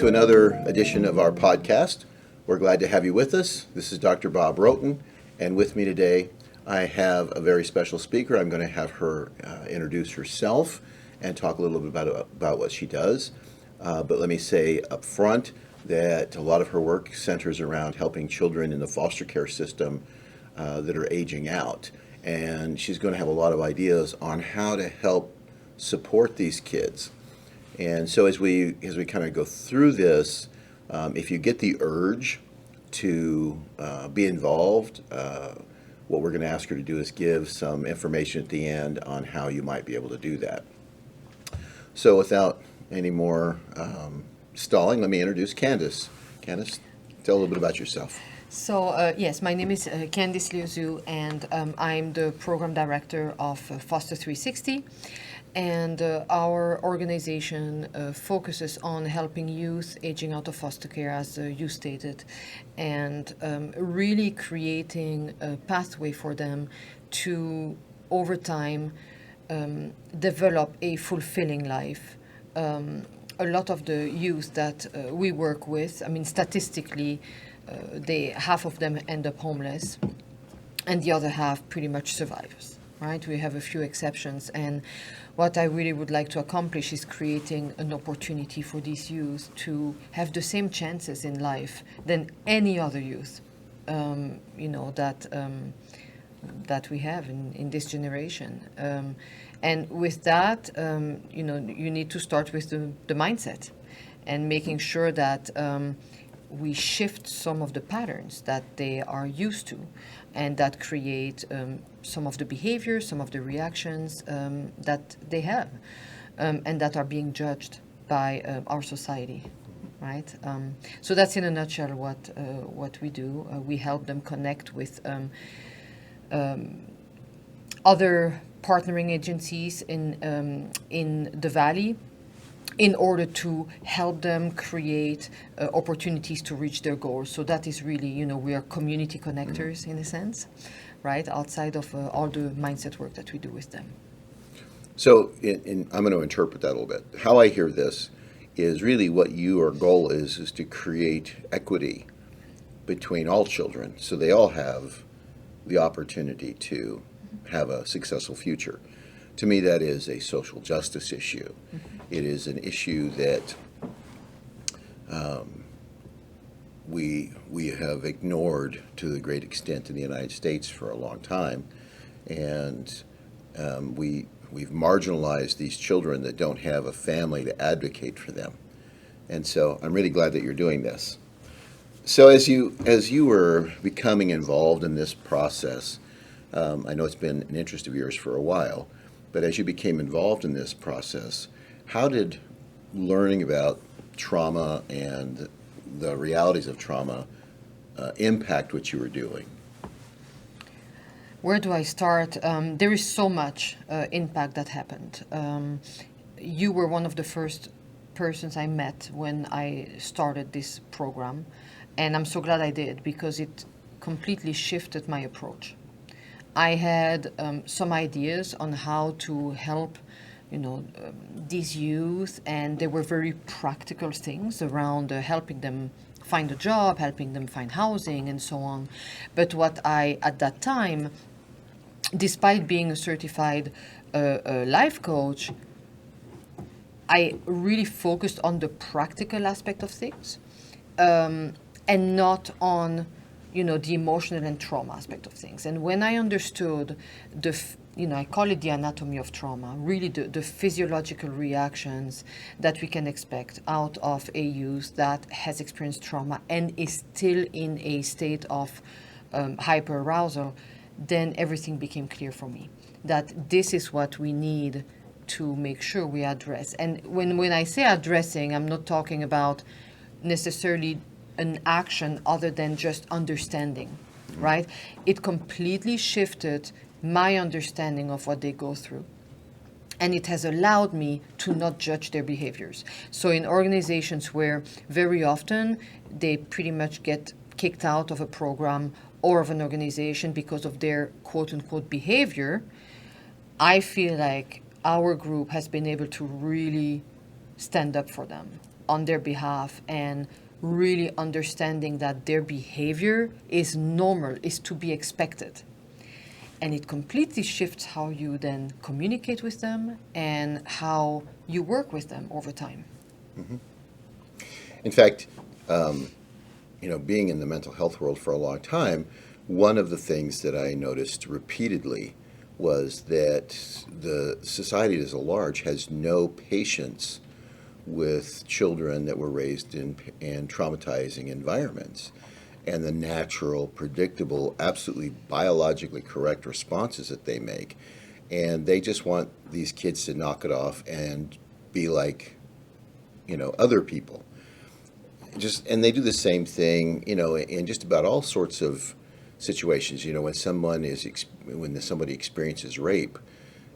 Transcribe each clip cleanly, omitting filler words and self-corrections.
to another edition of our podcast. We're glad to have you with us. This is Dr. Bob Rhoton, and with me today I have a very special speaker. I'm going to have her introduce herself and talk a little bit about what she does. But let me say up front that a lot of her work centers around helping children in the foster care system that are aging out. And she's going to have a lot of ideas on how to help support these kids. And so as we kind of go through this, if you get the urge to be involved, what we're going to ask her to do is give some information at the end on how you might be able to do that. So without any more stalling, let me introduce Candice. Candice, tell a little bit about yourself. So, yes, my name is Candice Liozu, and I'm the program director of Foster 360. And our organization focuses on helping youth aging out of foster care, as you stated, and really creating a pathway for them to, over time, develop a fulfilling life. A lot of the youth that we work with, I mean, statistically, half of them end up homeless, and the other half pretty much survives, right? We have a few exceptions, and what I really would like to accomplish is creating an opportunity for these youth to have the same chances in life than any other youth, that we have in this generation. And with that, you need to start with the mindset and making sure that we shift some of the patterns that they are used to and that create some of the behaviors, some of the reactions that they have and that are being judged by our society, right? So that's in a nutshell what we do. We help them connect with other partnering agencies in the Valley in order to help them create opportunities to reach their goals. So that is really, we are community connectors in a sense, right, outside of all the mindset work that we do with them. So I'm going to interpret that a little bit. How I hear this is really what your goal is to create equity between all children so they all have the opportunity to have a successful future. To me, that is a social justice issue. Mm-hmm. It is an issue that we have ignored to the great extent in the United States for a long time, and we've marginalized these children that don't have a family to advocate for them. And so I'm really glad that you're doing this. So as you were becoming involved in this process, I know it's been an interest of yours for a while, but as you became involved in this process, how did learning about trauma and the realities of trauma impact what you were doing? Where do I start? There is so much impact that happened. You were one of the first persons I met when I started this program, and I'm so glad I did because it completely shifted my approach. I had some ideas on how to help, these youth, and they were very practical things around helping them find a job, helping them find housing, and so on. But what I, at that time, despite being a certified life coach, I really focused on the practical aspect of things and not on the emotional and trauma aspect of things. And when I understood I call it the anatomy of trauma, really the physiological reactions that we can expect out of a youth that has experienced trauma and is still in a state of hyperarousal, then everything became clear for me, that this is what we need to make sure we address. And when I say addressing, I'm not talking about necessarily an action other than just understanding, right? It completely shifted my understanding of what they go through. And it has allowed me to not judge their behaviors. So in organizations where very often they pretty much get kicked out of a program or of an organization because of their quote-unquote behavior, I feel like our group has been able to really stand up for them, on their behalf and really understanding that their behavior is normal, is to be expected. And it completely shifts how you then communicate with them and how you work with them over time. In fact, being in the mental health world for a long time, one of the things that I noticed repeatedly was that the society as a large has no patience with children that were raised in traumatizing environments, and the natural, predictable, absolutely biologically correct responses that they make. And they just want these kids to knock it off and be like, other people. And they do the same thing, in just about all sorts of situations. When somebody experiences rape,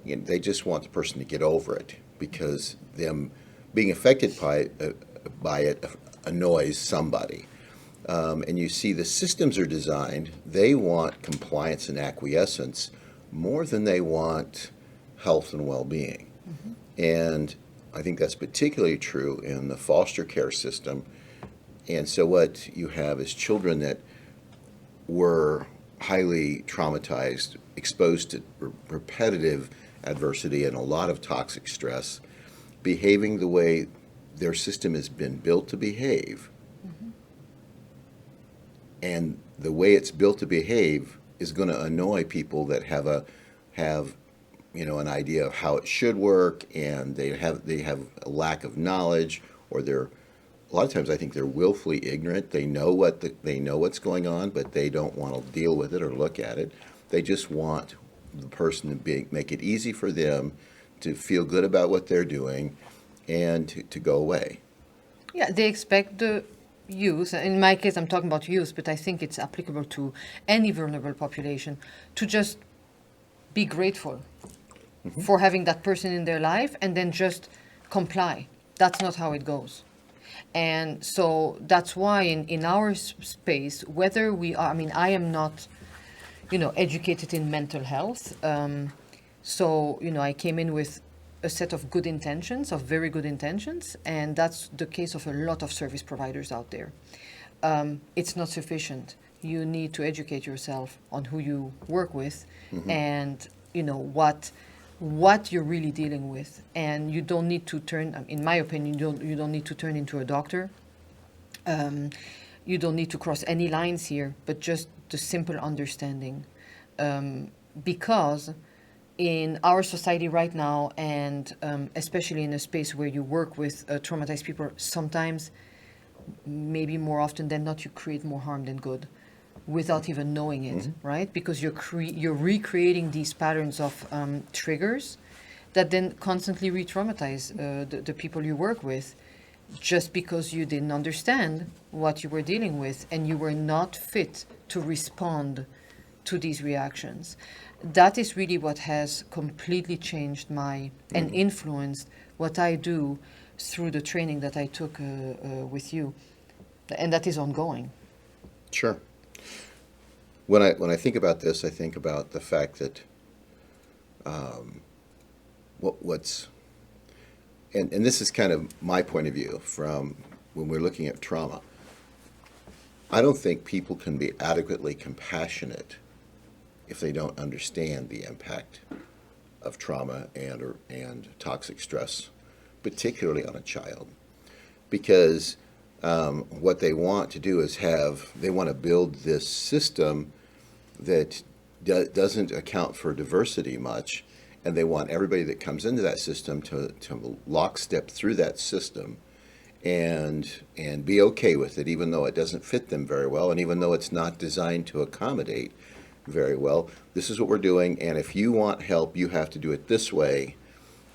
they just want the person to get over it, because them being affected by it annoys somebody. And you see the systems are designed, they want compliance and acquiescence more than they want health and well-being. And I think that's particularly true in the foster care system. And so what you have is children that were highly traumatized, exposed to repetitive adversity and a lot of toxic stress, behaving the way their system has been built to behave. And the way it's built to behave is going to annoy people that have an idea of how it should work, and they have a lack of knowledge, or a lot of times I think they're willfully ignorant. They know what's going on, but they don't want to deal with it or look at it. They just want the person to make it easy for them to feel good about what they're doing and to go away. Yeah, they expect the youth, in my case I'm talking about youth, but I think it's applicable to any vulnerable population, to just be grateful for having that person in their life and then just comply. That's not how it goes. And so that's why in our space, whether we are, I am not, educated in mental health. So, I came in with a set of good intentions, of very good intentions, and that's the case of a lot of service providers out there. It's not sufficient. You need to educate yourself on who you work with and, what you're really dealing with. And you don't need to turn, in my opinion, you don't need to turn into a doctor. You don't need to cross any lines here, but just the simple understanding. Because in our society right now, and especially in a space where you work with traumatized people, sometimes, maybe more often than not, you create more harm than good without even knowing it, right? Because you're recreating these patterns of triggers that then constantly re-traumatize the people you work with, just because you didn't understand what you were dealing with and you were not fit to respond to these reactions. That is really what has completely changed and influenced what I do through the training that I took with you, and that is ongoing. Sure. When I think about this, I think about the fact that and this is kind of my point of view from when we're looking at trauma. I don't think people can be adequately compassionate if they don't understand the impact of trauma and toxic stress, particularly on a child. Because what they want to do is they want to build this system that doesn't account for diversity much, and they want everybody that comes into that system to lockstep through that system and be okay with it, even though it doesn't fit them very well, and even though it's not designed to accommodate very well. This is what we're doing, and if you want help, you have to do it this way.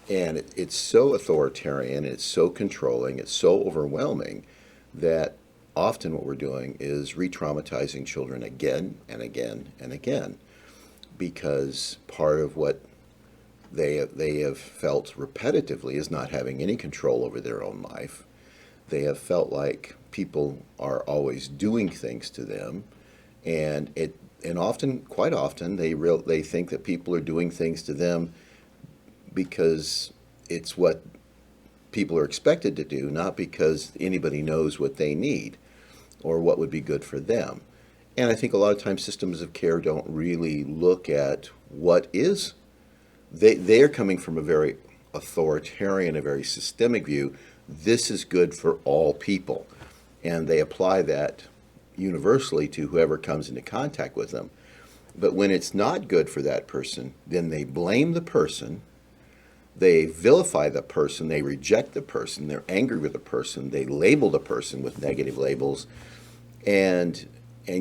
And it's so authoritarian, it's so controlling, it's so overwhelming that often what we're doing is re-traumatizing children again and again and again, because part of what they have felt repetitively is not having any control over their own life. They have felt like people are always doing things to them, and quite often, they think that people are doing things to them because it's what people are expected to do, not because anybody knows what they need or what would be good for them. And I think a lot of times systems of care don't really look at what is. They're coming from a very authoritarian, a very systemic view. This is good for all people. And they apply that universally to whoever comes into contact with them. But when it's not good for that person, then they blame the person, they vilify the person, they reject the person, they're angry with the person, they label the person with negative labels, and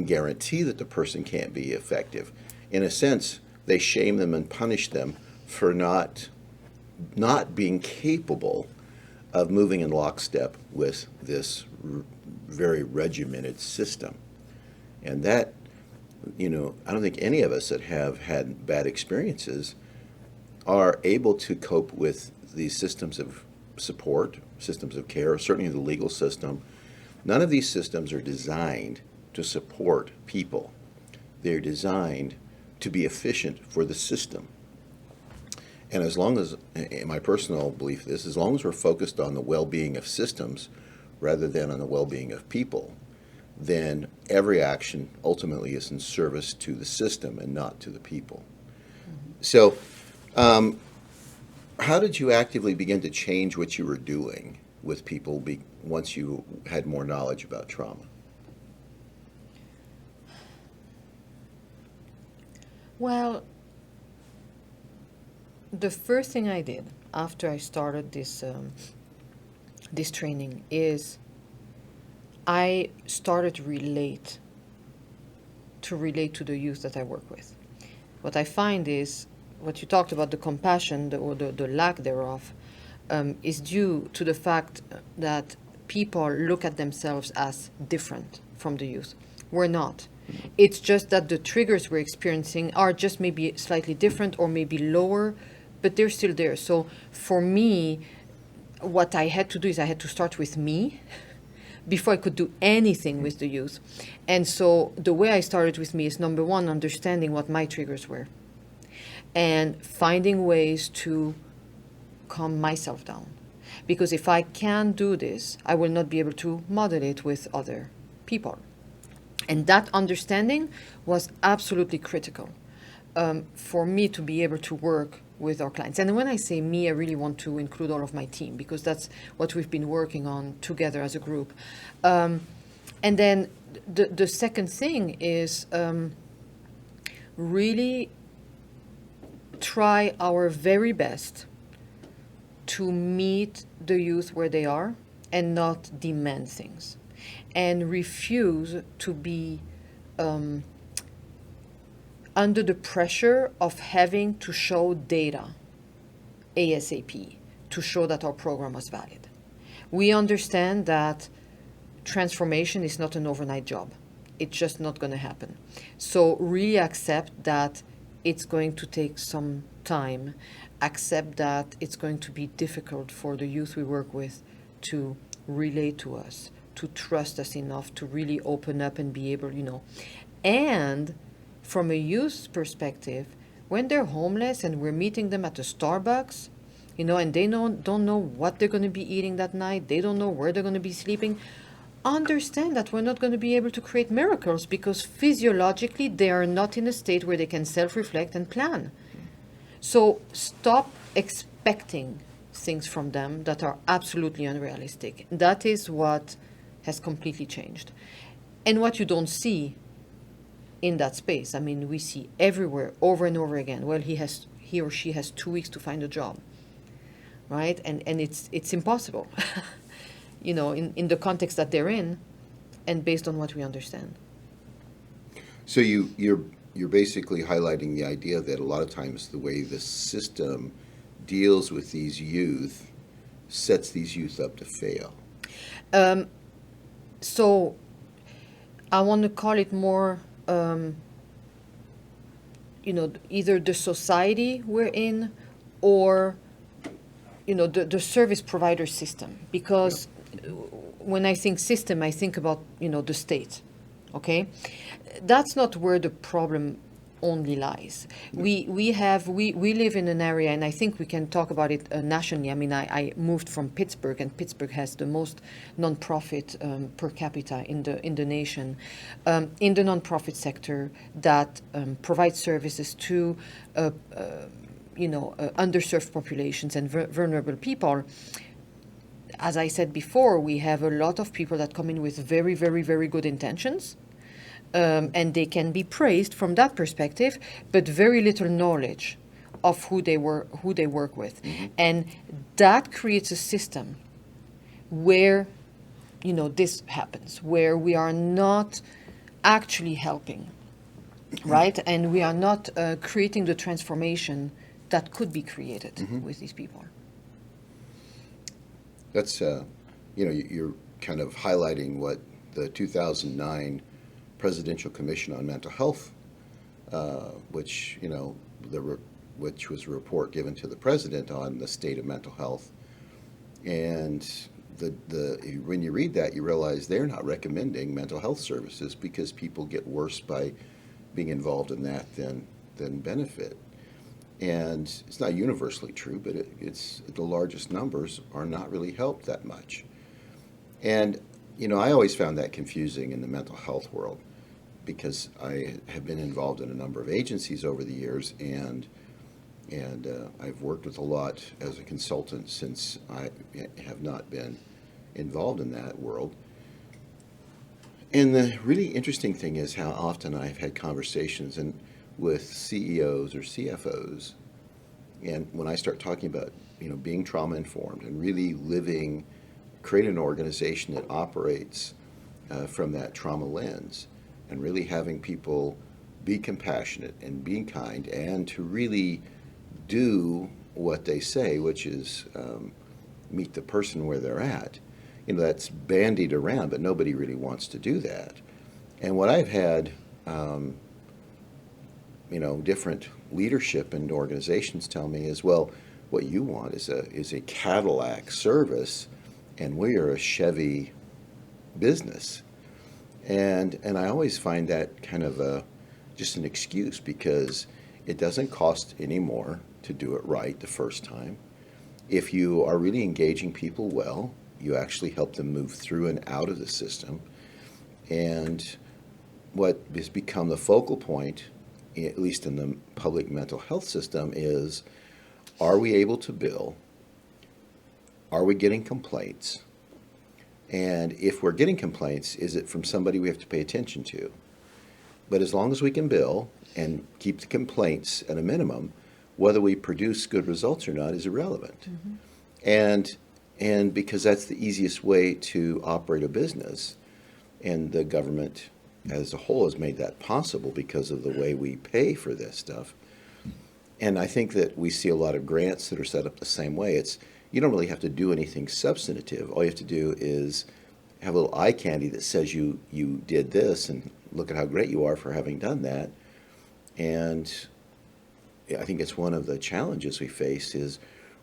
guarantee that the person can't be effective. In a sense, they shame them and punish them for not being capable of moving in lockstep with this very regimented system. And that, I don't think any of us that have had bad experiences are able to cope with these systems of support, systems of care, certainly the legal system. None of these systems are designed to support people. They're designed to be efficient for the system. And as long as, in my personal belief is, as long as we're focused on the well-being of systems rather than on the well-being of people, then every action ultimately is in service to the system and not to the people. Mm-hmm. So, how did you actively begin to change what you were doing with people once you had more knowledge about trauma? Well, the first thing I did after I started this training is I started to relate to the youth that I work with. What I find is what you talked about, the compassion or the lack thereof, is due to the fact that people look at themselves as different from the youth. We're not. It's just that the triggers we're experiencing are just maybe slightly different or maybe lower, but they're still there. So for me, what I had to do is I had to start with me before I could do anything with the youth. And so the way I started with me is, number one, understanding what my triggers were and finding ways to calm myself down. Because if I can't do this, I will not be able to model it with other people. And that understanding was absolutely critical for me to be able to work with our clients. And when I say me, I really want to include all of my team, because that's what we've been working on together as a group. And then the second thing is really try our very best to meet the youth where they are and not demand things, and refuse to be under the pressure of having to show data ASAP to show that our program was valid. We understand that transformation is not an overnight job. It's just not going to happen. So really accept that it's going to take some time. Accept that it's going to be difficult for the youth we work with to relate to us, to trust us enough to really open up and be able, And from a youth perspective, when they're homeless and we're meeting them at a Starbucks, and they don't know what they're going to be eating that night, they don't know where they're going to be sleeping, understand that we're not going to be able to create miracles because physiologically they are not in a state where they can self-reflect and plan. So stop expecting things from them that are absolutely unrealistic. That is what has completely changed. And what you don't see in that space, we see everywhere, over and over again, well, he or she has 2 weeks to find a job, right? And it's impossible, in the context that they're in, and based on what we understand. So you're basically highlighting the idea that a lot of times the way the system deals with these youth sets these youth up to fail. So I want to call it more, either the society we're in or, the service provider system. Because when I think system, I think about, the state. Okay? That's not where the problem only lies. We live in an area, and I think we can talk about it nationally. I mean, I moved from Pittsburgh, and Pittsburgh has the most nonprofit per capita in the nation, in the nonprofit sector that provides services to underserved populations and vulnerable people. As I said before, we have a lot of people that come in with very, very, very good intentions. And they can be praised from that perspective, but very little knowledge of who they work with. Mm-hmm. And that creates a system where, this happens, where we are not actually helping, right? And we are not creating the transformation that could be created with these people. That's, you're kind of highlighting what the 2009 Presidential Commission on Mental Health, which was a report given to the president on the state of mental health, and when you read that, you realize they're not recommending mental health services because people get worse by being involved in that than benefit. And it's not universally true, but it's the largest numbers are not really helped that much. And I always found that confusing in the mental health world, because I have been involved in a number of agencies over the years, and I've worked with a lot as a consultant since I have not been involved in that world. And the really interesting thing is how often I've had conversations with CEOs or CFOs, and when I start talking about being trauma informed and really create an organization that operates from that trauma lens, and really having people be compassionate and being kind and to really do what they say, which is meet the person where they're at. That's bandied around, but nobody really wants to do that. And what I've had, different leadership and organizations tell me is, well, what you want is a Cadillac service, and we are a Chevy business. And I always find that kind of just an excuse, because it doesn't cost any more to do it right the first time. If you are really engaging people well, you actually help them move through and out of the system. And what has become the focal point, at least in the public mental health system, is, are we able to bill? Are we getting complaints? And if we're getting complaints, is it from somebody we have to pay attention to? But as long as we can bill and keep the complaints at a minimum, whether we produce good results or not is irrelevant. Mm-hmm. And because that's the easiest way to operate a business, and the government as a whole has made that possible because of the way we pay for this stuff. And I think that we see a lot of grants that are set up the same way. You don't really have to do anything substantive. All you have to do is have a little eye candy that says you did this, and look at how great you are for having done that. And I think it's one of the challenges we face is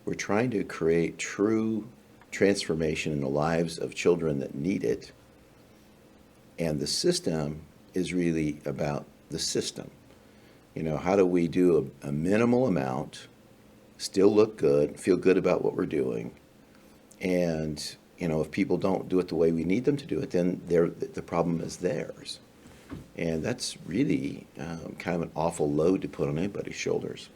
we're trying to create true transformation in the lives of children that need it. And the system is really about the system. How do we do a minimal amount, still look good, feel good about what we're doing, and if people don't do it the way we need them to do it, then the problem is theirs. And that's really kind of an awful load to put on anybody's shoulders.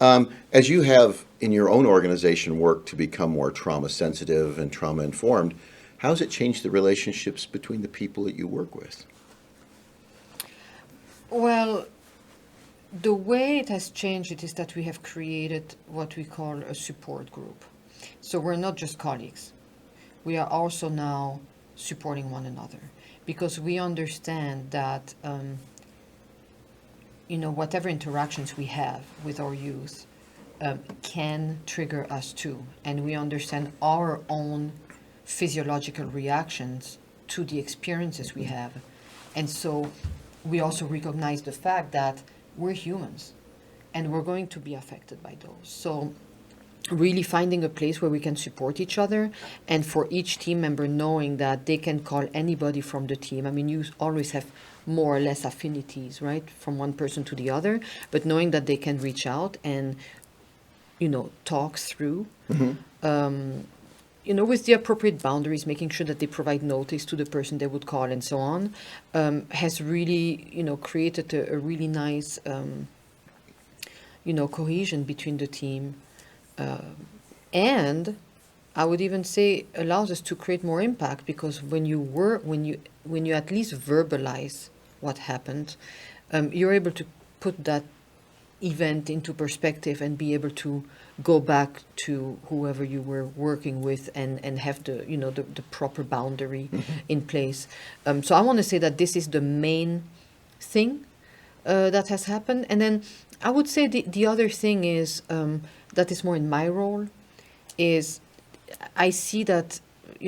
As you have in your own organization worked to become more trauma sensitive and trauma informed, how has it changed the relationships between the people that you work with? Well, the way it has changed it is that we have created what we call a support group. So we're not just colleagues. We are also now supporting one another, because we understand that whatever interactions we have with our youth can trigger us too. And we understand our own physiological reactions to the experiences we have. And so we also recognize the fact that we're humans and we're going to be affected by those. So really finding a place where we can support each other, and for each team member knowing that they can call anybody from the team. I mean, you always have more or less affinities, right, from one person to the other, but knowing that they can reach out and, talk through, with the appropriate boundaries, making sure that they provide notice to the person they would call and so on, has really, created a really nice, cohesion between the team. And I would even say allows us to create more impact, because when you at least verbalize what happened, you're able to put that event into perspective and be able to go back to whoever you were working with and have the proper boundary in place. So I want to say that this is the main thing that has happened. And then I would say the other thing is, that is more in my role, is I see that,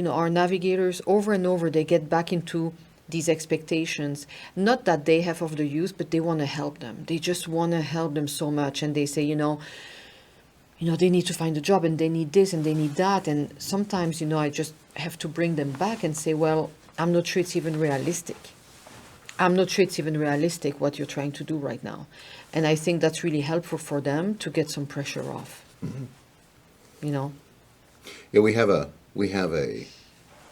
our navigators over and over, they get back into these expectations, not that they have of the youth, but they want to help them. They just want to help them so much. And they say, they need to find a job, and they need this and they need that. And sometimes, I just have to bring them back and say, well, I'm not sure it's even realistic. I'm not sure it's even realistic what you're trying to do right now. And I think that's really helpful for them to get some pressure off. Yeah, we have a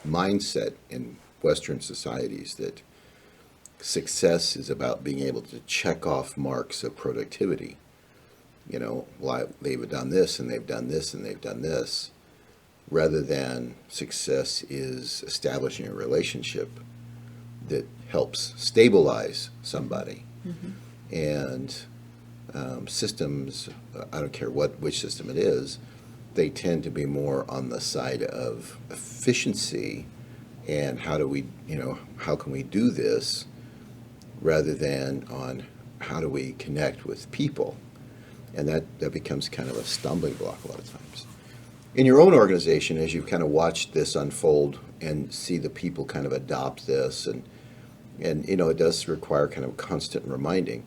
mindset in Western societies that success is about being able to check off marks of productivity. Well, they've done this and they've done this and they've done this, rather than success is establishing a relationship that helps stabilize somebody. And systems, I don't care which system it is, they tend to be more on the side of efficiency and how can we do this, rather than on how do we connect with people. And that becomes kind of a stumbling block a lot of times. In your own organization, as you've kind of watched this unfold and see the people kind of adopt this, and it does require kind of constant reminding,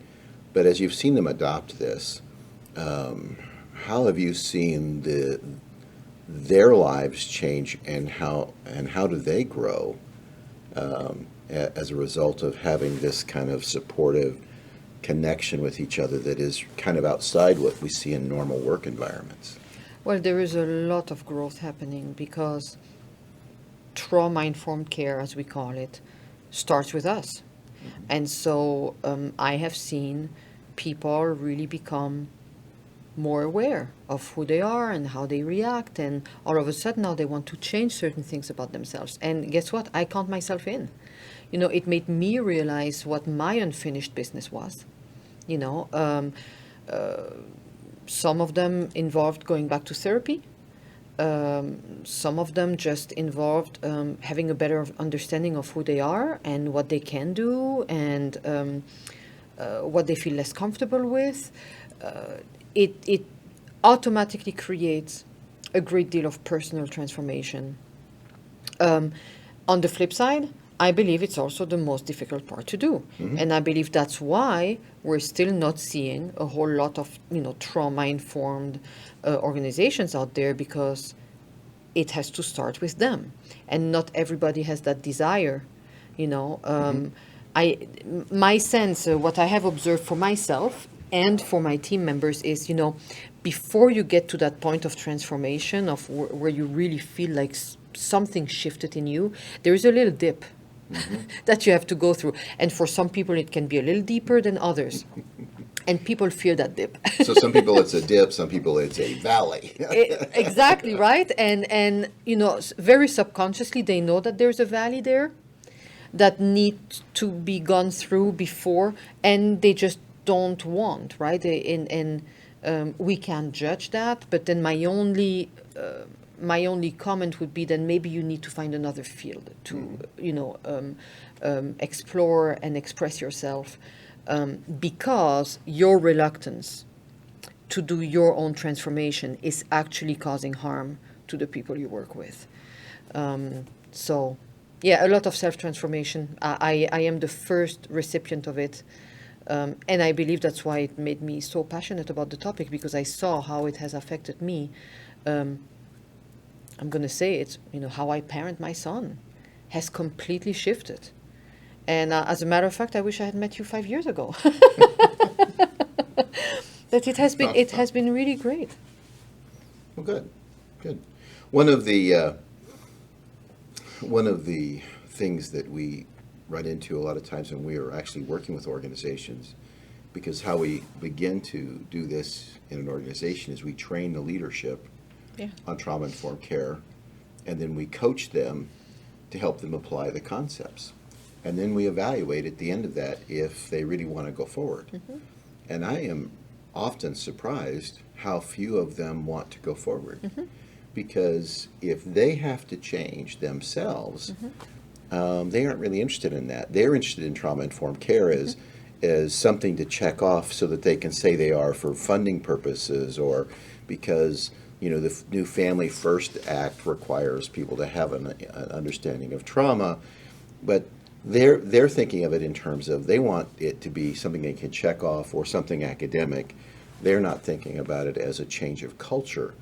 but as you've seen them adopt this, how have you seen their lives change, and how do they grow as a result of having this kind of supportive connection with each other that is kind of outside what we see in normal work environments? Well, there is a lot of growth happening, because trauma-informed care, as we call it, starts with us. And so I have seen people really become more aware of who they are and how they react, and all of a sudden now they want to change certain things about themselves. And guess what? I count myself in. It made me realize what my unfinished business was. Some of them involved going back to therapy. Some of them just involved having a better understanding of who they are and what they can do, and what they feel less comfortable with. It automatically creates a great deal of personal transformation. On the flip side, I believe it's also the most difficult part to do. And I believe that's why we're still not seeing a whole lot of, trauma-informed organizations out there, because it has to start with them. And not everybody has that desire, My sense, what I have observed for myself and for my team members is, before you get to that point of transformation, of where you really feel like something shifted in you, there is a little dip that you have to go through. And for some people, it can be a little deeper than others. And people fear that dip. So some people it's a dip, some people it's a valley. Exactly, right? And very subconsciously, they know that there's a valley there that needs to be gone through before, and they just don't want, right? We can't judge that, but then my only comment would be, then maybe you need to find another field to explore and express yourself, because your reluctance to do your own transformation is actually causing harm to the people you work with. So yeah, a lot of self-transformation. I am the first recipient of it. And I believe that's why it made me so passionate about the topic, because I saw how it has affected me. I'm going to say it's, how I parent my son has completely shifted. And as a matter of fact, I wish I had met you 5 years ago. That it has been really great. Well, good, good. One of the one of the things that we run into a lot of times when we are actually working with organizations, because how we begin to do this in an organization is we train the leadership Yeah. on trauma-informed care, and then we coach them to help them apply the concepts. And then we evaluate at the end of that if they really want to go forward. Mm-hmm. And I am often surprised how few of them want to go forward. Mm-hmm. Because if they have to change themselves, they aren't really interested in that. They're interested in trauma-informed care as something to check off so that they can say they are for funding purposes, or because the new Family First Act requires people to have an understanding of trauma. But they're thinking of it in terms of they want it to be something they can check off or something academic. They're not thinking about it as a change of culture,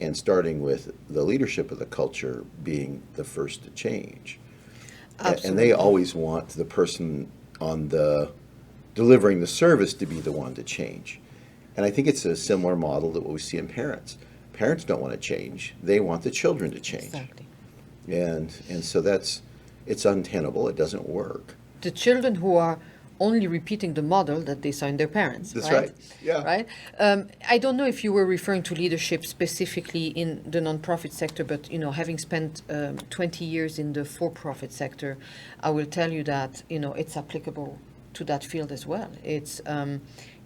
and starting with the leadership of the culture being the first to change. Absolutely. And they always want the person on the delivering the service to be the one to change. And I think it's a similar model that what we see in parents. Parents don't want to change. They want the children to change. Exactly. And so it's untenable. It doesn't work. The children who are only repeating the model that they saw in their parents. That's right. Yeah. Right. I don't know if you were referring to leadership specifically in the nonprofit sector, but having spent 20 years in the for-profit sector, I will tell you that it's applicable to that field as well. It's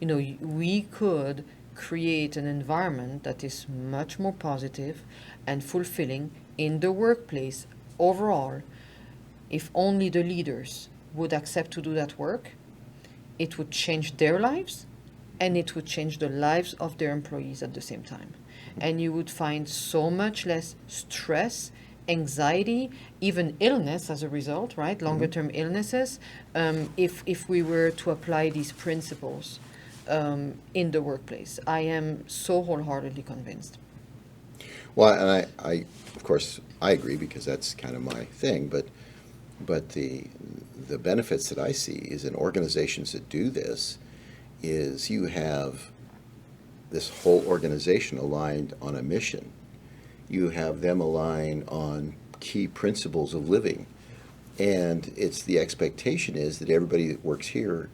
we could create an environment that is much more positive and fulfilling in the workplace overall, if only the leaders would accept to do that work. It would change their lives, and it would change the lives of their employees at the same time. And you would find so much less stress, anxiety, even illness as a result, right? Longer term illnesses, if we were to apply these principles in the workplace. I am so wholeheartedly convinced. Well, and I of course, I agree, because that's kind of my thing, but the benefits that I see is in organizations that do this is you have this whole organization aligned on a mission. You have them aligned on key principles of living. And it's the expectation is that everybody that works here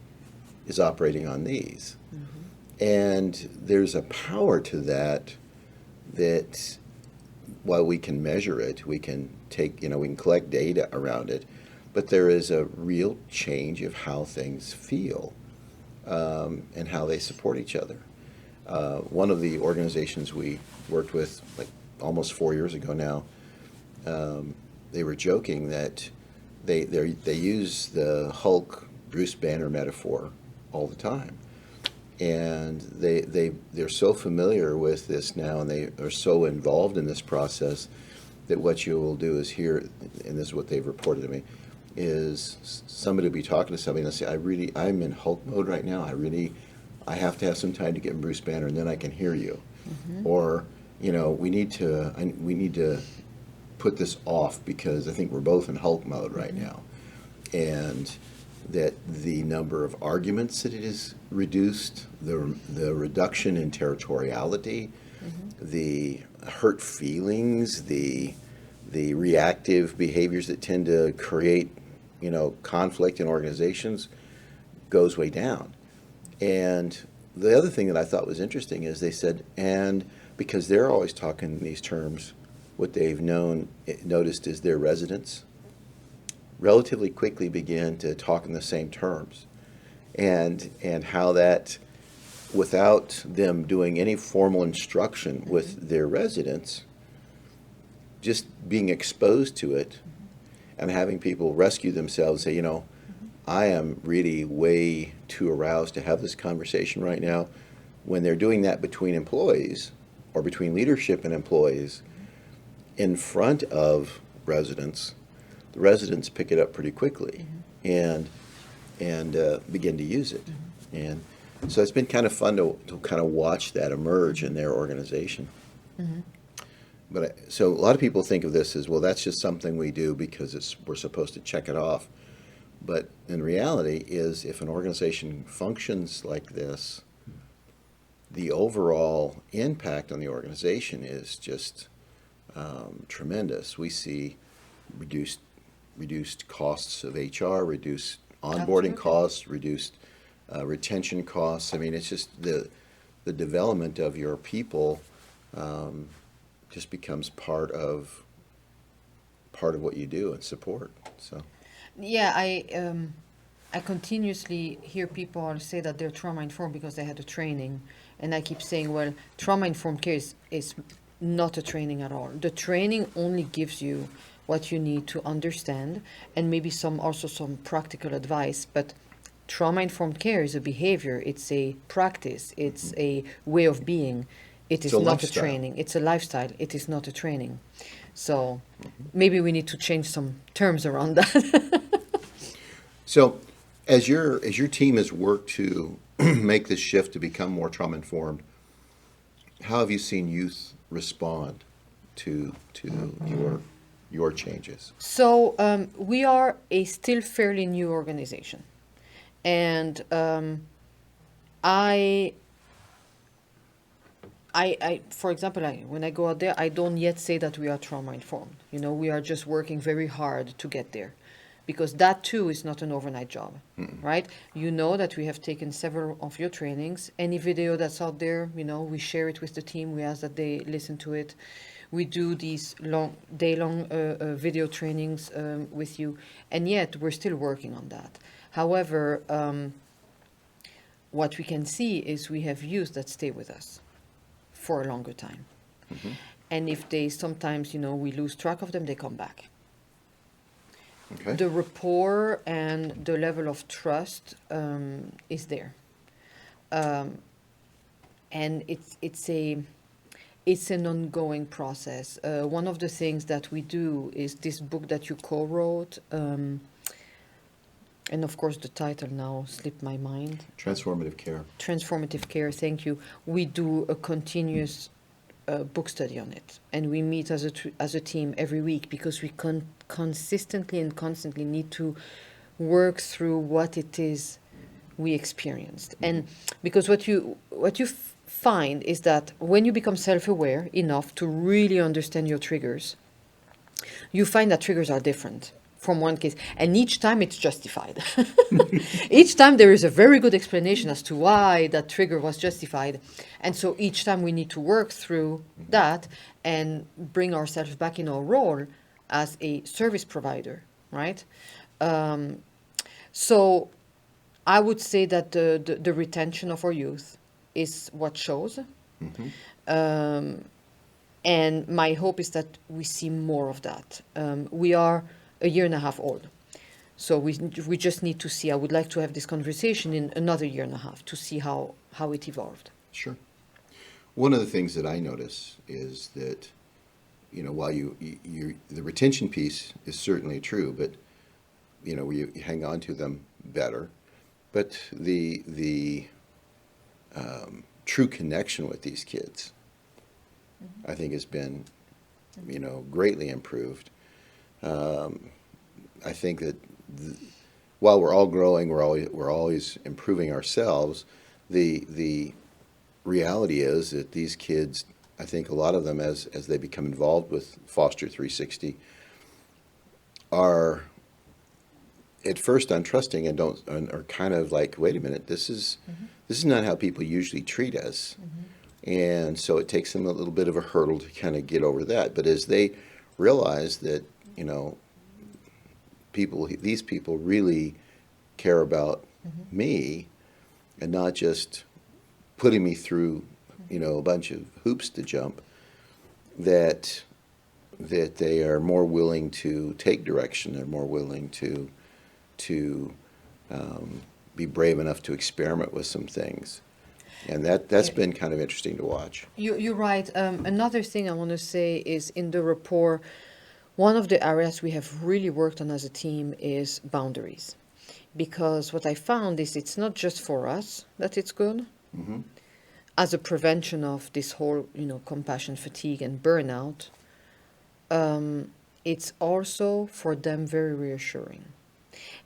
is operating on these. Mm-hmm. And there's a power to that while we can measure it, we can take, we can collect data around it, but there is a real change of how things feel and how they support each other. One of the organizations we worked with, like almost 4 years ago now, they were joking that they use the Hulk Bruce Banner metaphor all the time, and they're so familiar with this now, and they are so involved in this process that what you will do is hear, and this is what they've reported to me, is somebody will be talking to somebody and they'll say, I'm in Hulk mode right now. I have to have some time to get in Bruce Banner, and then I can hear you. Mm-hmm. Or, we need to put this off because I think we're both in Hulk mode right now. And that the number of arguments that it is reduced, the reduction in territoriality, mm-hmm. the hurt feelings, the reactive behaviors that tend to create, conflict in organizations goes way down. And the other thing that I thought was interesting is they said, and because they're always talking in these terms, what they've noticed is their residents relatively quickly began to talk in the same terms, and how that, without them doing any formal instruction mm-hmm. with their residents, just being exposed to it and having people rescue themselves, say, mm-hmm. I am really way too aroused to have this conversation right now. When they're doing that between employees or between leadership and employees in front of residents, the residents pick it up pretty quickly mm-hmm. and begin to use it. Mm-hmm. And so it's been kind of fun to kind of watch that emerge in their organization. Mm-hmm. So a lot of people think of this as, well, that's just something we do because we're supposed to check it off. But in reality is if an organization functions like this, the overall impact on the organization is just tremendous. We see reduced costs of HR, reduced onboarding Absolutely. costs, reduced retention costs. I mean, it's just the development of your people just becomes part of what you do and support. So Yeah, I continuously hear people say that they're trauma informed because they had a training, and I keep saying, well, trauma informed care is not a training at all. The training only gives you what you need to understand, and maybe some practical advice. But trauma informed care is a behavior. It's a practice. It's a way of being. It it's is a not a lifestyle. training. It's a lifestyle. It is not a training. So maybe we need to change some terms around that. So, as your team has worked to make this shift to become more trauma informed, how have you seen youth respond to your changes? So we are a still fairly new organization, and I, for example, when I go out there, I don't yet say that we are trauma informed. You know, we are just working very hard to get there, because that too is not an overnight job, right? You know that we have taken several of your trainings. Any video that's out there, you know, we share it with the team. We ask that they listen to it. We do these day-long video trainings with you, and yet we're still working on that. However, what we can see is we have youth that stay with us for a longer time. And if they sometimes, you know, we lose track of them, they come back. Okay. The rapport and the level of trust is there. And it's an ongoing process. One of the things that we do is this book that you co-wrote, and of course the title now slipped my mind. Transformative care. Transformative care, thank you. We do a continuous book study on it, and we meet as a team every week because we consistently and constantly need to work through what it is we experienced. And because what you find is that when you become self-aware enough to really understand your triggers, you find that triggers are different from one case, and each time it's justified. Each time there is a very good explanation as to why that trigger was justified, and so each time we need to work through that and bring ourselves back in our role as a service provider, right? So I would say that the retention of our youth is what shows. And my hope is that we see more of that. We are a year and a half old. So we just need to see. I would like to have this conversation in another year and a half to see how it evolved. Sure. One of the things that I notice is that, you know, while you the retention piece is certainly true, but you know, you hang on to them better. But the true connection with these kids, I think, has been, you know, greatly improved. I think that while we're all growing, we're always improving ourselves. The reality is that these kids, I think a lot of them, as they become involved with Foster 360, are at first untrusting and are kind of like, wait a minute, this is not how people usually treat us. And so it takes them a little bit of a hurdle to kind of get over that. But as they realize that, you know, these people really care about me and not just putting me through, you know, a bunch of hoops to jump, that they are more willing to take direction. They're more willing to be brave enough to experiment with some things. And that's been kind of interesting to watch. You're right. Another thing I want to say is in the rapport, one of the areas we have really worked on as a team is boundaries. Because what I found is it's not just for us that it's good. As a prevention of this whole, you know, compassion fatigue and burnout, it's also for them very reassuring.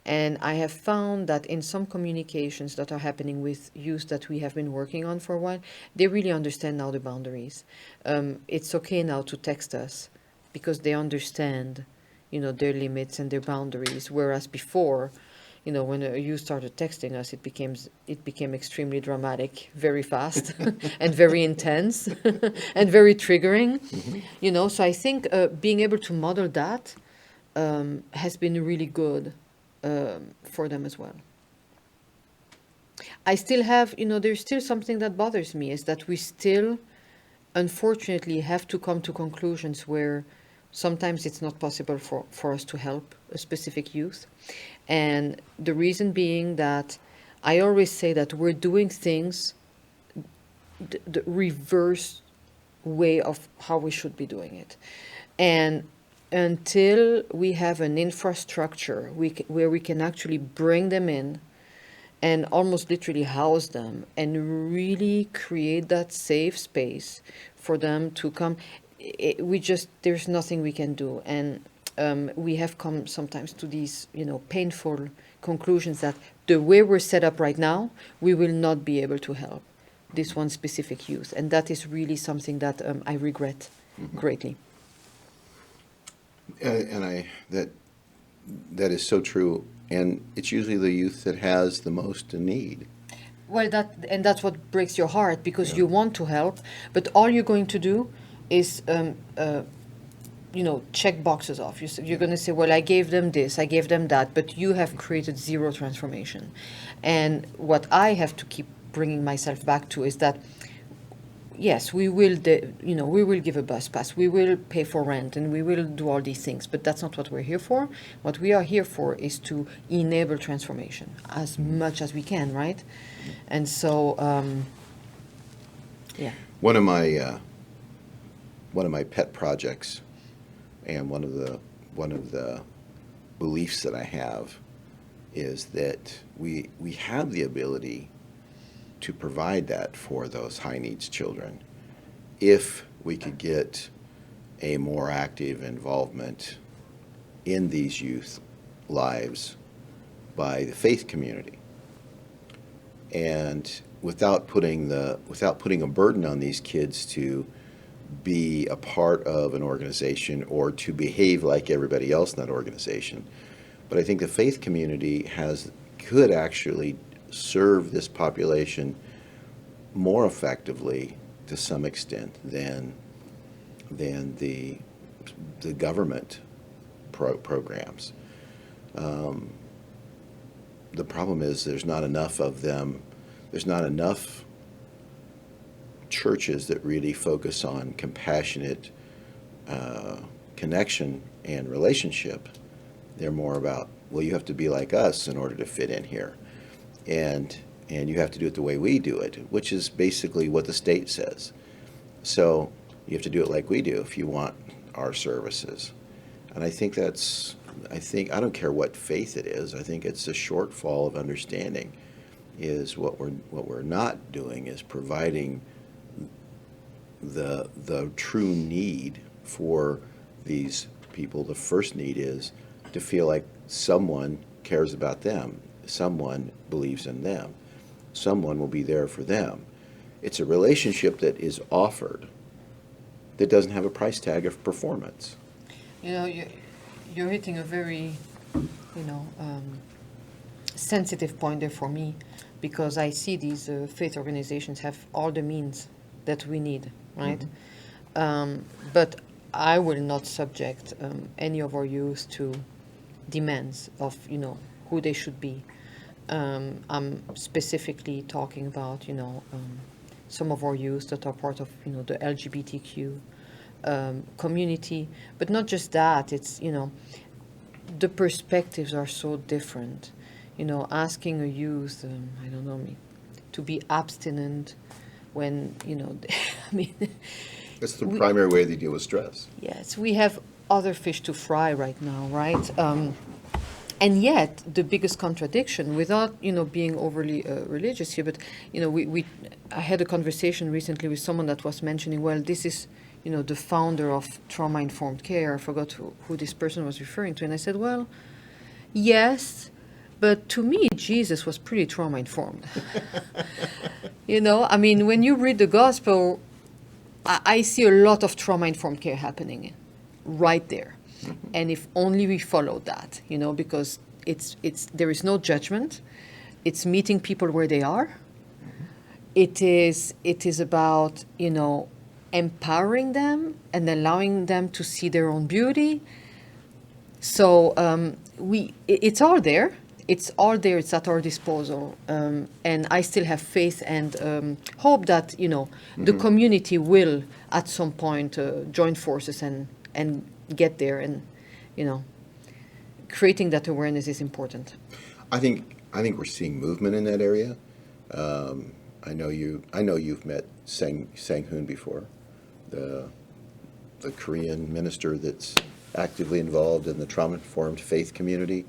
And I have found that in some communications that are happening with youth that we have been working on for a while, they really understand now the boundaries. It's okay now to text us because they understand, their limits and their boundaries. Whereas before, when you started texting us, it became extremely dramatic, very fast, and very intense, and very triggering. So I think being able to model that has been really good for them as well. I still have, there's still something that bothers me is that we still, unfortunately, have to come to conclusions where sometimes it's not possible for us to help a specific youth. And the reason being that I always say that we're doing things the reverse way of how we should be doing it. And until we have an infrastructure where we can actually bring them in and almost literally house them and really create that safe space for them to come, there's nothing we can do. And we have come sometimes to these, painful conclusions that the way we're set up right now, we will not be able to help this one specific youth. And that is really something that I regret greatly. And that is so true. And it's usually the youth that has the most need. Well, that's what breaks your heart, because you want to help, but all you're going to do is, check boxes off. You're going to say, well, I gave them this, I gave them that, but you have created zero transformation. And what I have to keep bringing myself back to is that, yes, we will give a bus pass, we will pay for rent, and we will do all these things, but that's not what we're here for. What we are here for is to enable transformation as much as we can, right? And so, yeah. One of my pet projects, and one of the beliefs that I have, is that we have the ability to provide that for those high needs children if we could get a more active involvement in these youth lives by the faith community, and without putting a burden on these kids to be a part of an organization or to behave like everybody else in that organization. But I think the faith community could actually serve this population more effectively to some extent than the government programs. The problem is there's not enough of them. There's not enough churches that really focus on compassionate connection and relationship. They're more about, well, you have to be like us in order to fit in here. And you have to do it the way we do it, which is basically what the state says. So you have to do it like we do if you want our services. And I think I don't care what faith it is. I think it's a shortfall of understanding. Is what we're not doing is providing the true need for these people. The first need is to feel like someone cares about them, someone believes in them, someone will be there for them. It's a relationship that is offered that doesn't have a price tag of performance. You're hitting a very, sensitive point there for me, because I see these faith organizations have all the means that we need, right? Mm-hmm. But I will not subject any of our youth to demands of, who they should be. I'm specifically talking about, some of our youth that are part of, the LGBTQ community. But not just that, it's, the perspectives are so different. Asking a youth, I don't know, to be abstinent when, I mean... That's the primary way they deal with stress. Yes, we have other fish to fry right now, right? And yet, the biggest contradiction, without being overly religious here, but I had a conversation recently with someone that was mentioning, well, this is the founder of trauma-informed care. I forgot who this person was referring to, and I said, well, Yes, but to me, Jesus was pretty trauma informed. You know, I mean, when you read the gospel, I see a lot of trauma informed care happening right there. And if only we follow that, you know, because there is no judgment. It's meeting people where they are. It is about, you know, empowering them and allowing them to see their own beauty. So it's all there. It's all there. It's at our disposal, and I still have faith and hope that, you know, the community will at some point join forces and get there, and, you know, creating that awareness is important. I think we're seeing movement in that area. I know you've met Sang-Hoon before, the Korean minister that's actively involved in the trauma-informed faith community.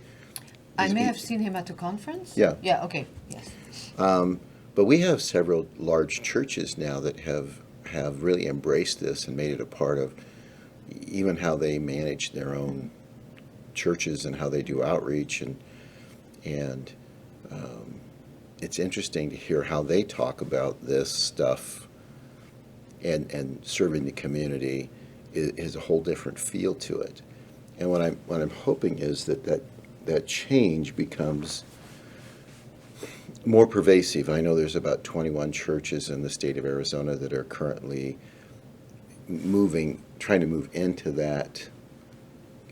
I may have seen him at a conference. Yeah. Yeah. Okay. Yes. But we have several large churches now that have really embraced this and made it a part of even how they manage their own churches and how they do outreach, and it's interesting to hear how they talk about this stuff, and serving the community is a whole different feel to it. And what I'm hoping is that change becomes more pervasive. I know there's about 21 churches in the state of Arizona that are currently trying to move into that.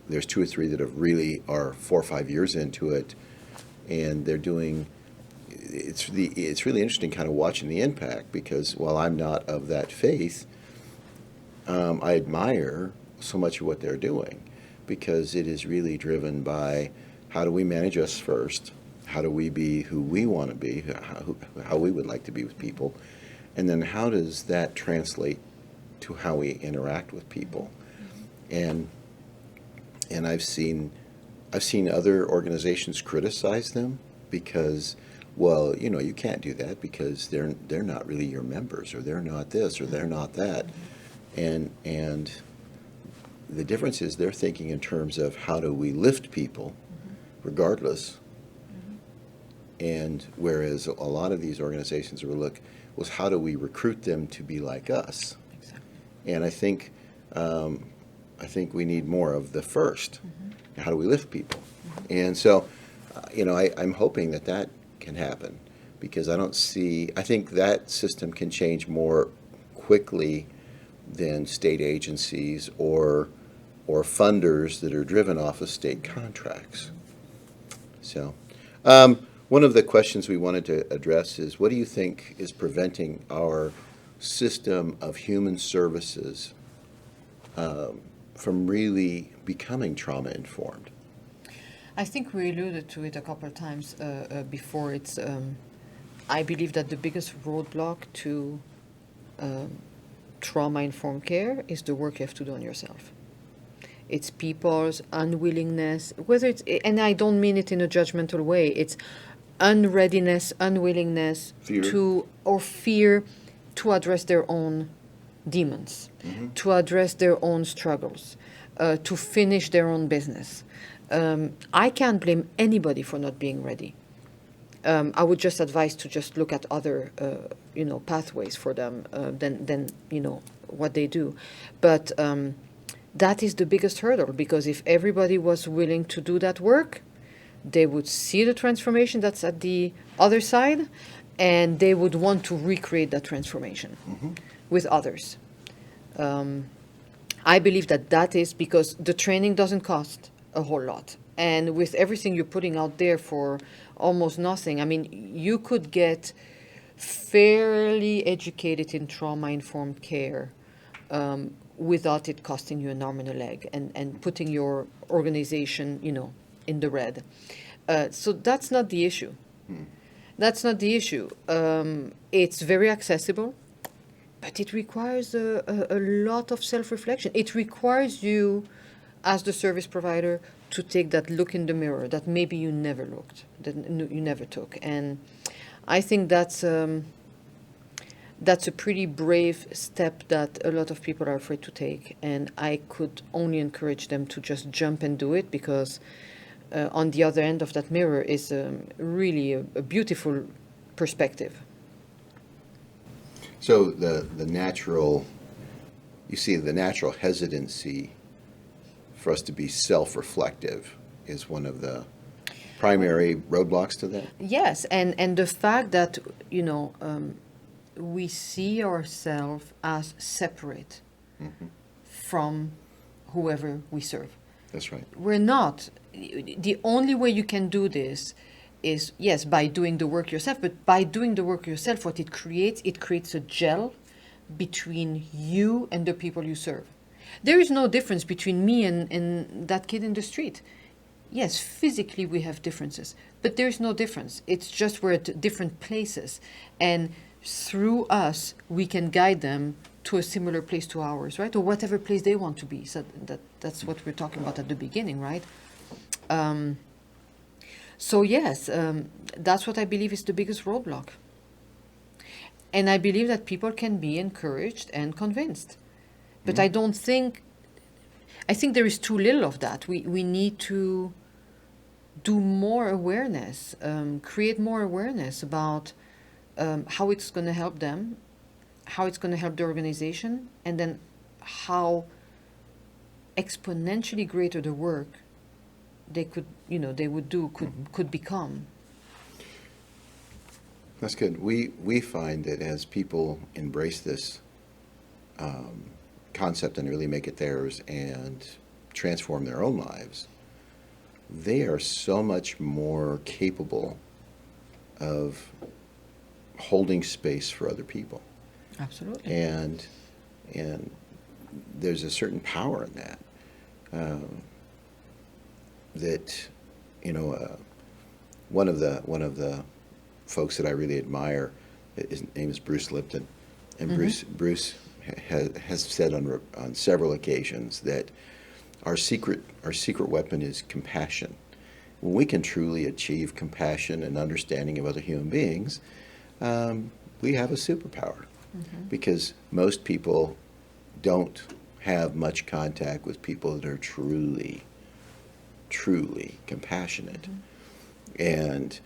There's 2 or 3 that are 4 or 5 years into it, and they're doing. It's really interesting, kind of watching the impact, because while I'm not of that faith, I admire so much of what they're doing, because it is really driven by how do we manage us first, how do we be who we want to be, how we would like to be with people, and then how does that translate to how we interact with people. And I've seen other organizations criticize them because, well, you know, you can't do that because they're not really your members, or they're not this, or they're not that. And the difference is they're thinking in terms of how do we lift people regardless. And whereas a lot of these organizations will look was how do we recruit them to be like us. Exactly. And I think we need more of the first. How do we lift people? And so, you know, I'm hoping that can happen, because I think that system can change more quickly than state agencies or funders that are driven off of state contracts. So, one of the questions we wanted to address is, what do you think is preventing our system of human services from really becoming trauma-informed? I think we alluded to it a couple of times before. I believe that the biggest roadblock to trauma-informed care is the work you have to do on yourself. It's people's unwillingness, and I don't mean it in a judgmental way, it's unreadiness, unwillingness fear to address their own demons, to address their own struggles, to finish their own business. I can't blame anybody for not being ready. I would just advise to just look at other, pathways for them than what they do. But that is the biggest hurdle, because if everybody was willing to do that work, they would see the transformation that's at the other side, and they would want to recreate that transformation with others. I believe that is because the training doesn't cost a whole lot. And with everything you're putting out there for almost nothing, I mean, you could get fairly educated in trauma-informed care without it costing you an arm and a leg and putting your organization, in the red. So that's not the issue. That's not the issue. It's very accessible, but it requires a lot of self-reflection. It requires you, as the service provider, to take that look in the mirror that maybe you never looked, that you never took. And I think that's a pretty brave step that a lot of people are afraid to take. And I could only encourage them to just jump and do it, because on the other end of that mirror is really a beautiful perspective. So the natural, you see, the natural hesitancy for us to be self-reflective is one of the primary roadblocks to that. Yes, and the fact that, we see ourselves as separate from whoever we serve. That's right. We're not. The only way you can do this is, yes, by doing the work yourself, but by doing the work yourself, what it creates a gel between you and the people you serve. There is no difference between me and that kid in the street. Yes, physically we have differences, but there's no difference. It's just we're at different places. And through us, we can guide them to a similar place to ours, right? Or whatever place they want to be. So that's what we're talking about at the beginning, right? So yes, that's what I believe is the biggest roadblock. And I believe that people can be encouraged and convinced. But I think there is too little of that. We need to do more awareness, create more awareness about how it's going to help them, how it's going to help the organization, and then how exponentially greater the work they would do could become. That's good. We find that as people embrace this concept and really make it theirs and transform their own lives, they are so much more capable of holding space for other people. Absolutely. And there's a certain power in that. One of the folks that I really admire, his name is Bruce Lipton, and Bruce has said on several occasions that our secret weapon is compassion. When we can truly achieve compassion and understanding of other human beings, we have a superpower. Because most people don't have much contact with people that are truly compassionate. And,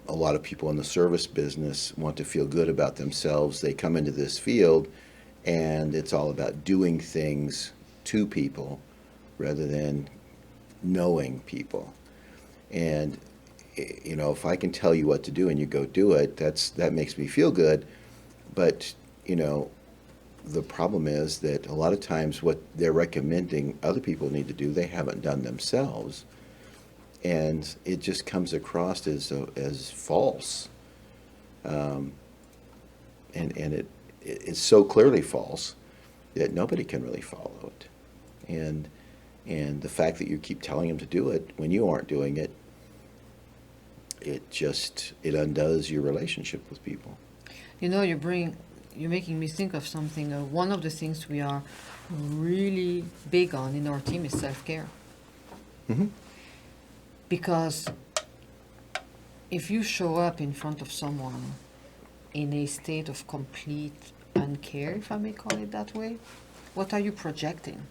a lot of people in the service business want to feel good about themselves. They come into this field and it's all about doing things to people rather than knowing people. And, if I can tell you what to do and you go do it, that makes me feel good. But, the problem is that a lot of times what they're recommending other people need to do, they haven't done themselves. And it just comes across as false. And it's so clearly false that nobody can really follow it. And the fact that you keep telling them to do it when you aren't doing it, it undoes your relationship with people. You're making me think of something. One of the things we are really big on in our team is self-care. Because if you show up in front of someone in a state of complete uncare, if I may call it that way, what are you projecting?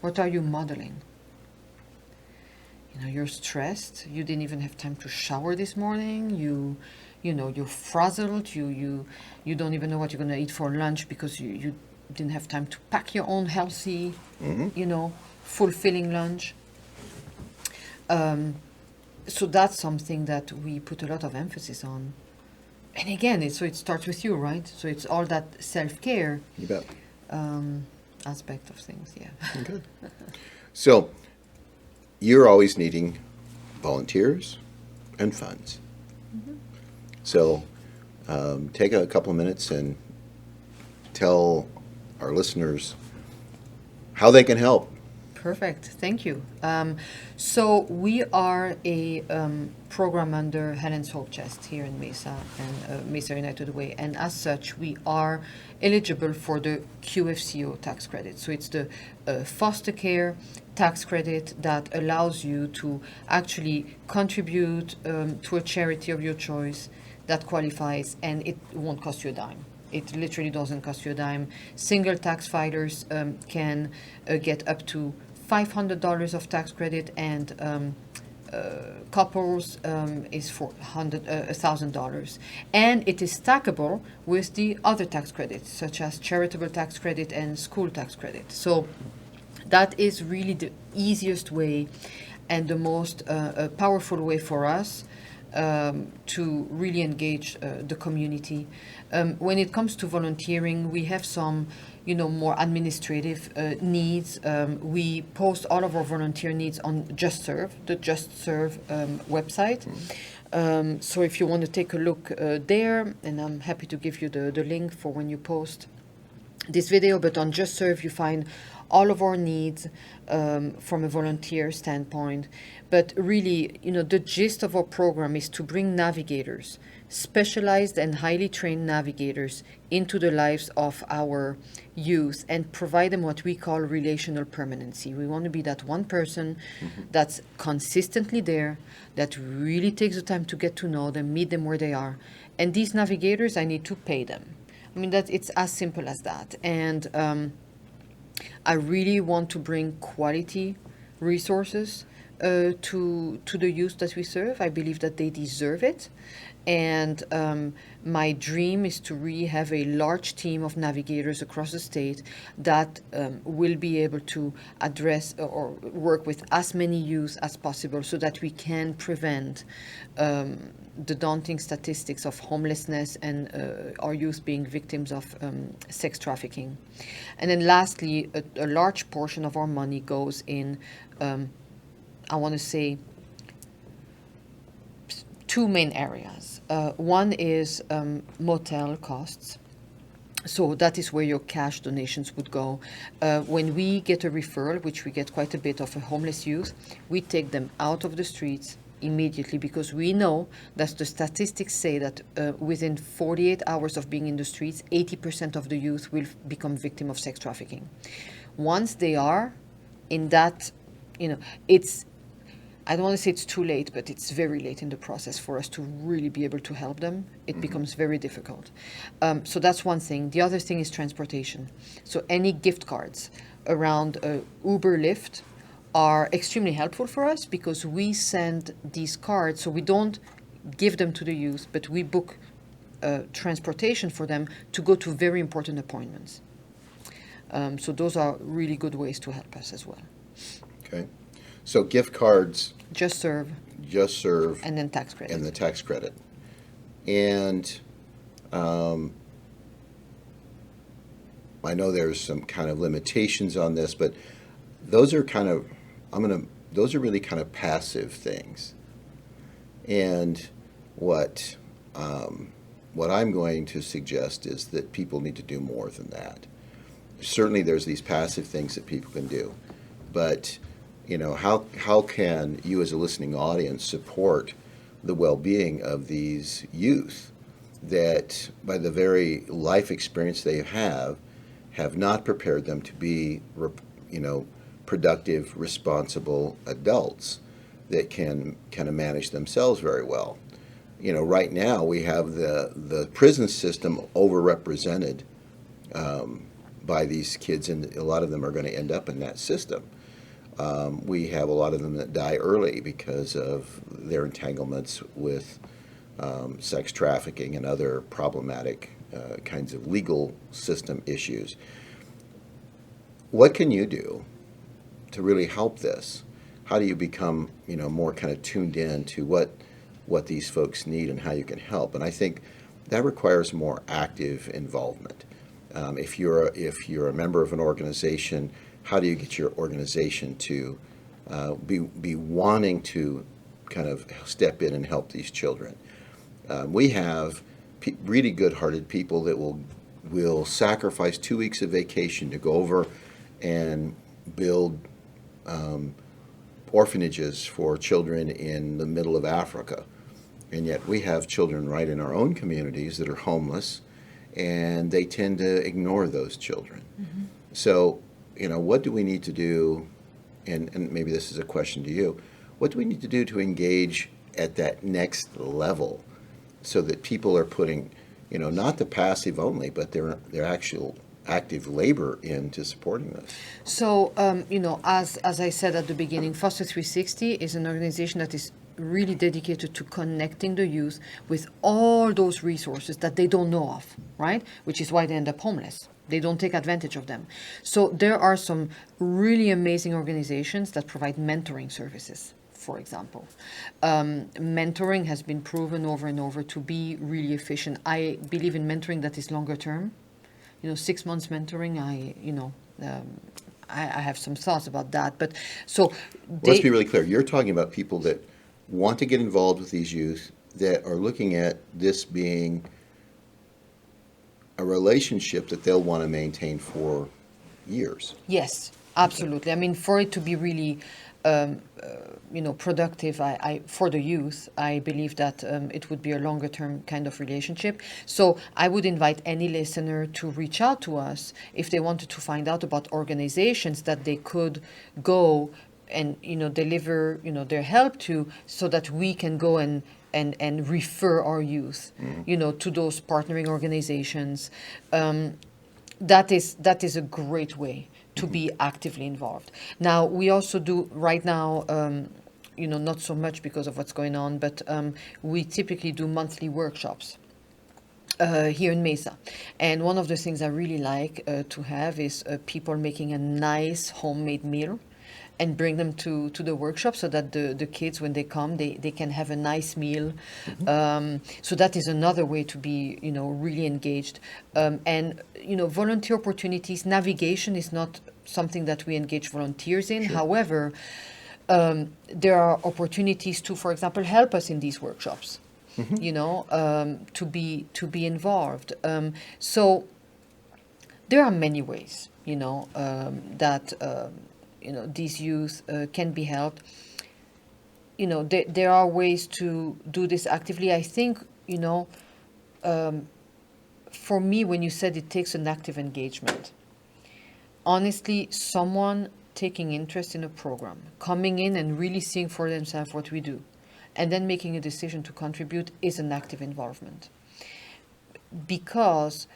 What are you modeling? You're stressed. You didn't even have time to shower this morning. You're frazzled. You don't even know what you're going to eat for lunch because you didn't have time to pack your own healthy, fulfilling lunch. So that's something that we put a lot of emphasis on. And again, it starts with you, right? So it's all that self-care You bet. aspect of things, yeah. Good. So you're always needing volunteers and funds. So take a couple of minutes and tell our listeners how they can help. Perfect. Thank you. So we are a program under Helen's Hope Chest here in Mesa and Mesa United Way. And as such, we are eligible for the QFCO tax credit. So it's the foster care tax credit that allows you to actually contribute to a charity of your choice that qualifies, and it won't cost you a dime. It literally doesn't cost you a dime. Single tax filers can get up to $500 of tax credit, and couples is $1,000, and it is stackable with the other tax credits, such as charitable tax credit and school tax credit. So that is really the easiest way and the most powerful way for us to really engage the community. When it comes to volunteering, we have some, more administrative needs. We post all of our volunteer needs on Just Serve, the Just Serve website. So if you want to take a look there, and I'm happy to give you the link for when you post this video, but on Just Serve you find all of our needs from a volunteer standpoint. But really, the gist of our program is to bring navigators, specialized and highly trained navigators, into the lives of our youth and provide them what we call relational permanency. We want to be that one person that's consistently there, that really takes the time to get to know them, meet them where they are. And these navigators, I need to pay them. I mean, it's as simple as that. And I really want to bring quality resources to the youth that we serve. I believe that they deserve it. And my dream is to really have a large team of navigators across the state that will be able to address or work with as many youth as possible so that we can prevent the daunting statistics of homelessness and our youth being victims of sex trafficking. And then lastly, a large portion of our money goes in, I want to say, two main areas. One is motel costs. So that is where your cash donations would go. When we get a referral, which we get quite a bit of a homeless youth, we take them out of the streets immediately, because we know that the statistics say that within 48 hours of being in the streets, 80% of the youth will become victim of sex trafficking. Once they are in that, I don't want to say it's too late, but it's very late in the process for us to really be able to help them. It becomes very difficult. So that's one thing. The other thing is transportation. So any gift cards around Uber, Lyft are extremely helpful for us, because we send these cards, so we don't give them to the youth, but we book transportation for them to go to very important appointments. So those are really good ways to help us as well. Okay. So gift cards, Just Serve, and then tax credit. And the tax credit. And I know there's some kind of limitations on this, but those are kind of, those are really kind of passive things. And what I'm going to suggest is that people need to do more than that. Certainly there's these passive things that people can do, but how can you as a listening audience support the well-being of these youth that, by the very life experience they have not prepared them to be, productive, responsible adults that can kind of manage themselves very well. Right now we have the prison system overrepresented by these kids, and a lot of them are going to end up in that system. We have a lot of them that die early because of their entanglements with sex trafficking and other problematic kinds of legal system issues. What can you do to really help this? How do you become, more kind of tuned in to what these folks need and how you can help? And I think that requires more active involvement. If you're a member of an organization, how do you get your organization to be wanting to kind of step in and help these children? We have really good-hearted people that will sacrifice 2 weeks of vacation to go over and build orphanages for children in the middle of Africa. And yet we have children right in our own communities that are homeless, and they tend to ignore those children. Mm-hmm. So, what do we need to do, and maybe this is a question to you, what do we need to do to engage at that next level so that people are putting, not the passive only, but their actual active labor into supporting this. So, as I said at the beginning, Foster 360 is an organization that is really dedicated to connecting the youth with all those resources that they don't know of, right? Which is why they end up homeless. They don't take advantage of them. So there are some really amazing organizations that provide mentoring services, for example. Mentoring has been proven over and over to be really efficient. I believe in mentoring that is longer term. 6 months mentoring, I have some thoughts about that. But so Let's be really clear. You're talking about people that want to get involved with these youth, that are looking at this being a relationship that they'll want to maintain for years. Yes, absolutely. I mean, for it to be really, productive, for the youth, I believe that it would be a longer term kind of relationship. So I would invite any listener to reach out to us if they wanted to find out about organizations that they could go and deliver their help to, so that we can go and refer our youth to those partnering organizations. That is a great way to be actively involved. Now, we also do right now, not so much because of what's going on, but we typically do monthly workshops here in Mesa. And one of the things I really like to have is people making a nice homemade meal and bring them to the workshop, so that the kids, when they come, they can have a nice meal. So that is another way to be, really engaged. And, volunteer opportunities, navigation is not something that we engage volunteers in. Sure. However, there are opportunities to, for example, help us in these workshops, to be involved. So there are many ways, that these youth can be helped. There are ways to do this actively. I think, for me, when you said it takes an active engagement, honestly, someone taking interest in a program, coming in and really seeing for themselves what we do, and then making a decision to contribute is an active involvement. Because,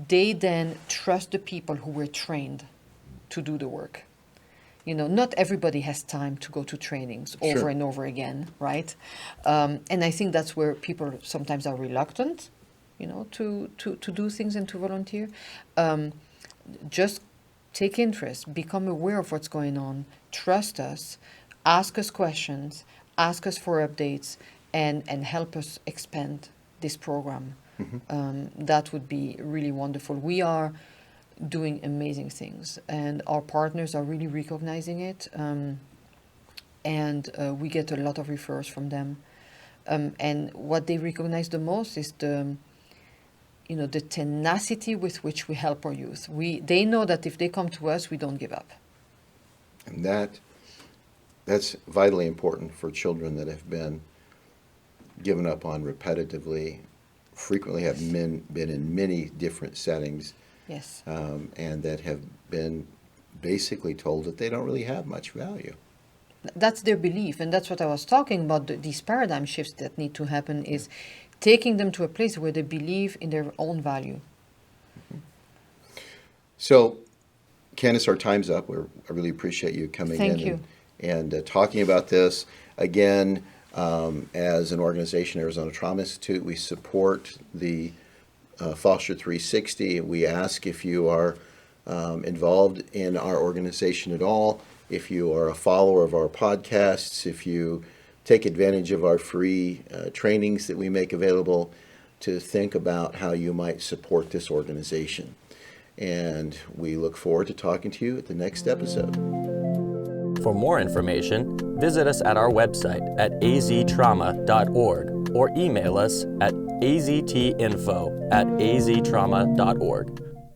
they then trust the people who were trained to do the work. Not everybody has time to go to trainings over Sure. and over again, right? And I think that's where people sometimes are reluctant, to do things and to volunteer. Just take interest, become aware of what's going on, trust us, ask us questions, ask us for updates, and help us expand this program. That would be really wonderful. We are doing amazing things, and our partners are really recognizing it, and we get a lot of referrals from them, and what they recognize the most is the tenacity with which we help our youth. They know that if they come to us, we don't give up. And that's vitally important for children that have been given up on repetitively, frequently have been in many different settings. Yes. And that have been basically told that they don't really have much value. That's their belief, and that's what I was talking about. These paradigm shifts that need to happen is taking them to a place where they believe in their own value. So, Candice, our time's up. I really appreciate you coming Thank in you. and talking about this. Again, as an organization, Arizona Trauma Institute, we support the Foster 360. We ask if you are involved in our organization at all, if you are a follower of our podcasts, if you take advantage of our free trainings that we make available, to think about how you might support this organization. And we look forward to talking to you at the next episode. For more information, visit us at our website at aztrauma.org or email us at aztinfo@aztrauma.org.